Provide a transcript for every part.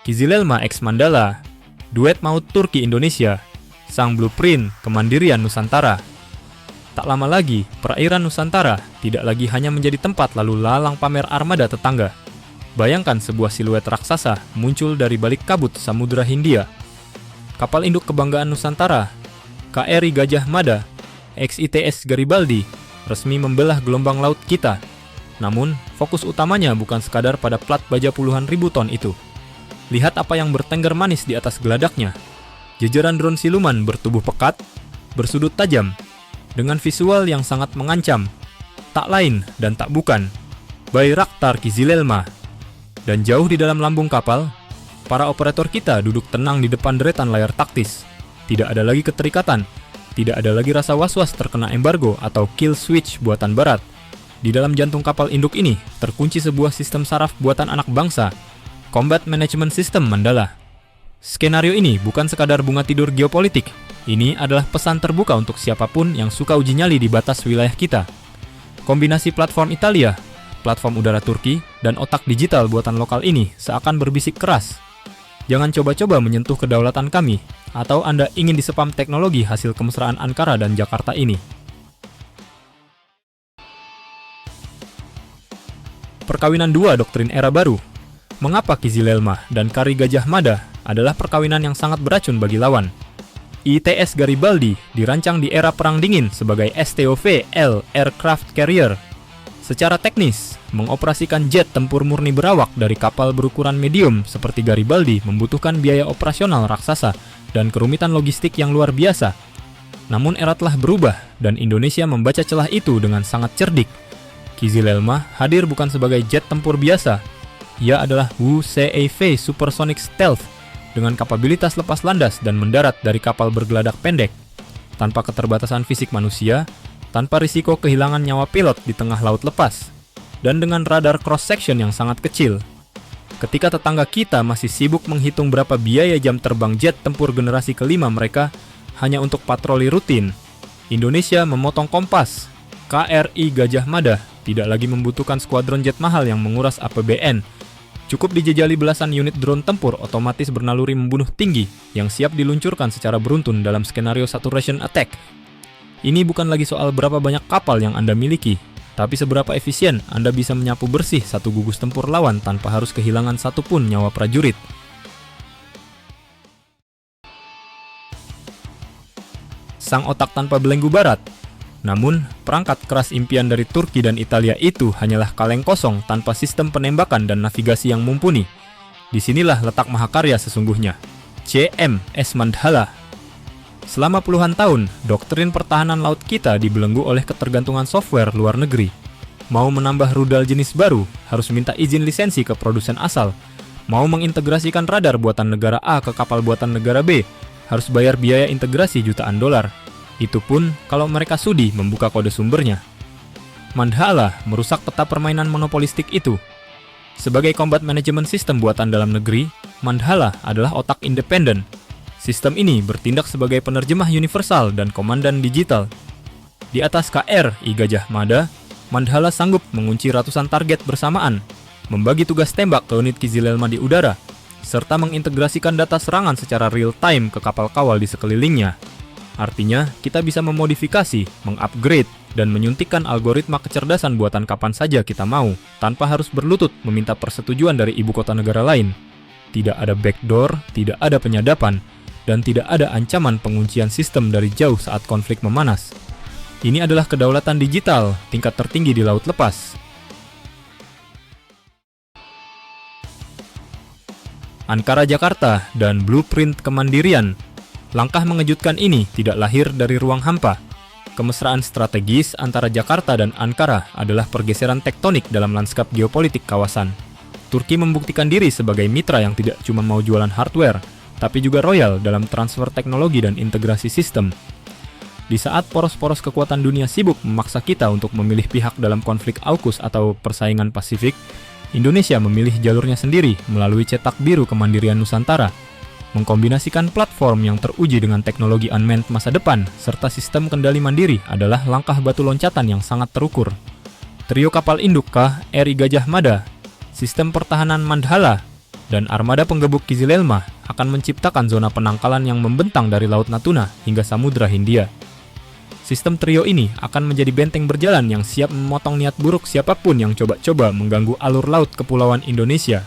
Kizilelma X Mandala, duet maut Turki-Indonesia, sang blueprint kemandirian Nusantara. Tak lama lagi, perairan Nusantara tidak lagi hanya menjadi tempat lalu lalang pamer armada tetangga. Bayangkan sebuah siluet raksasa muncul dari balik kabut Samudra Hindia. Kapal induk kebanggaan Nusantara, KRI Gajah Mada, XITS Garibaldi, resmi membelah gelombang laut kita. Namun, fokus utamanya bukan sekadar pada plat baja puluhan ribu ton itu. Lihat apa yang bertengger manis di atas geladaknya. Jajaran drone siluman bertubuh pekat, bersudut tajam, dengan visual yang sangat mengancam. Tak lain dan tak bukan, Bayraktar Kizilelma. Dan jauh di dalam lambung kapal, para operator kita duduk tenang di depan deretan layar taktis. Tidak ada lagi keterikatan, tidak ada lagi rasa was-was terkena embargo atau kill switch buatan barat. Di dalam jantung kapal induk ini, terkunci sebuah sistem saraf buatan anak bangsa, Combat Management System Mandala. Skenario ini bukan sekadar bunga tidur geopolitik. Ini adalah pesan terbuka untuk siapapun yang suka uji nyali di batas wilayah kita. Kombinasi platform Italia, platform udara Turki, dan otak digital buatan lokal ini seakan berbisik keras. Jangan coba-coba menyentuh kedaulatan kami, atau Anda ingin disepam teknologi hasil kemesraan Ankara dan Jakarta ini. Perkawinan dua doktrin era baru. Mengapa Kizilelma dan KRI Gajah Mada adalah perkawinan yang sangat beracun bagi lawan? ITS Garibaldi dirancang di era Perang Dingin sebagai STOV-L aircraft carrier. Secara teknis, mengoperasikan jet tempur murni berawak dari kapal berukuran medium seperti Garibaldi membutuhkan biaya operasional raksasa dan kerumitan logistik yang luar biasa. Namun era telah berubah dan Indonesia membaca celah itu dengan sangat cerdik. Kizilelma hadir bukan sebagai jet tempur biasa. Ia adalah WU-CAV Supersonic Stealth dengan kapabilitas lepas landas dan mendarat dari kapal bergeladak pendek, tanpa keterbatasan fisik manusia, tanpa risiko kehilangan nyawa pilot di tengah laut lepas, dan dengan radar cross-section yang sangat kecil. Ketika tetangga kita masih sibuk menghitung berapa biaya jam terbang jet tempur generasi kelima mereka hanya untuk patroli rutin, Indonesia memotong kompas. KRI Gajah Mada tidak lagi membutuhkan skuadron jet mahal yang menguras APBN. Cukup dijejali belasan unit drone tempur otomatis bernaluri membunuh tinggi yang siap diluncurkan secara beruntun dalam skenario saturation attack. Ini bukan lagi soal berapa banyak kapal yang Anda miliki, tapi seberapa efisien Anda bisa menyapu bersih satu gugus tempur lawan tanpa harus kehilangan satupun nyawa prajurit. Sang otak tanpa belenggu barat. Namun, perangkat keras impian dari Turki dan Italia itu hanyalah kaleng kosong tanpa sistem penembakan dan navigasi yang mumpuni. Disinilah letak mahakarya sesungguhnya. CM.S. Mandala. Selama puluhan tahun, doktrin pertahanan laut kita dibelenggu oleh ketergantungan software luar negeri. Mau menambah rudal jenis baru, harus minta izin lisensi ke produsen asal. Mau mengintegrasikan radar buatan negara A ke kapal buatan negara B, harus bayar biaya integrasi jutaan dolar. Itu pun kalau mereka sudi membuka kode sumbernya. Mandala merusak peta permainan monopolistik itu. Sebagai combat management system buatan dalam negeri, Mandala adalah otak independen. Sistem ini bertindak sebagai penerjemah universal dan komandan digital. Di atas KRI Gajah Mada, Mandala sanggup mengunci ratusan target bersamaan, membagi tugas tembak ke unit Kizilelma di udara, serta mengintegrasikan data serangan secara real-time ke kapal kawal di sekelilingnya. Artinya, kita bisa memodifikasi, mengupgrade, dan menyuntikkan algoritma kecerdasan buatan kapan saja kita mau, tanpa harus berlutut meminta persetujuan dari ibu kota negara lain. Tidak ada backdoor, tidak ada penyadapan, dan tidak ada ancaman penguncian sistem dari jauh saat konflik memanas. Ini adalah kedaulatan digital tingkat tertinggi di laut lepas. Ankara Jakarta dan blueprint kemandirian. Langkah mengejutkan ini tidak lahir dari ruang hampa. Kemesraan strategis antara Jakarta dan Ankara adalah pergeseran tektonik dalam lanskap geopolitik kawasan. Turki membuktikan diri sebagai mitra yang tidak cuma mau jualan hardware, tapi juga royal dalam transfer teknologi dan integrasi sistem. Di saat poros-poros kekuatan dunia sibuk memaksa kita untuk memilih pihak dalam konflik AUKUS atau persaingan Pasifik, Indonesia memilih jalurnya sendiri melalui cetak biru kemandirian Nusantara. Mengkombinasikan platform yang teruji dengan teknologi unmanned masa depan serta sistem kendali mandiri adalah langkah batu loncatan yang sangat terukur. trio kapal induk KRI Gajah Mada, sistem pertahanan Mandala, dan armada penggebuk Kizilelma akan menciptakan zona penangkalan yang membentang dari Laut Natuna hingga Samudra Hindia. Sistem trio ini akan menjadi benteng berjalan yang siap memotong niat buruk siapapun yang coba-coba mengganggu alur laut kepulauan Indonesia.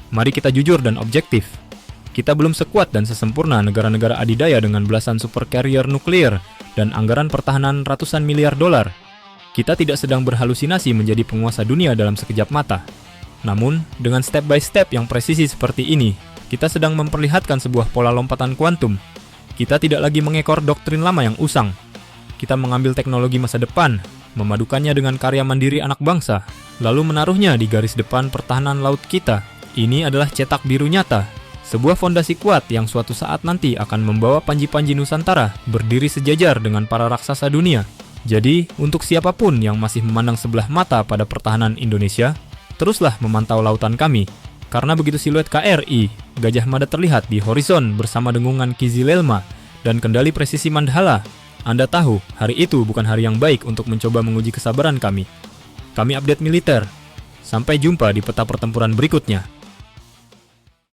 Mari kita jujur dan objektif. Kita belum sekuat dan sesempurna negara-negara adidaya dengan belasan super carrier nuklir dan anggaran pertahanan ratusan miliar dolar. Kita tidak sedang berhalusinasi menjadi penguasa dunia dalam sekejap mata. Namun, dengan step by step yang presisi seperti ini, kita sedang memperlihatkan sebuah pola lompatan kuantum. Kita tidak lagi mengekor doktrin lama yang usang. Kita mengambil teknologi masa depan, memadukannya dengan karya mandiri anak bangsa, lalu menaruhnya di garis depan pertahanan laut kita. Ini adalah cetak biru nyata, sebuah fondasi kuat yang suatu saat nanti akan membawa panji-panji Nusantara berdiri sejajar dengan para raksasa dunia. Jadi, untuk siapapun yang masih memandang sebelah mata pada pertahanan Indonesia, teruslah memantau lautan kami. Karena begitu siluet KRI Gajah Mada terlihat di horizon bersama dengungan Kizilelma dan kendali presisi Mandala, Anda tahu hari itu bukan hari yang baik untuk mencoba menguji kesabaran kami. Kami update militer. Sampai jumpa di peta pertempuran berikutnya.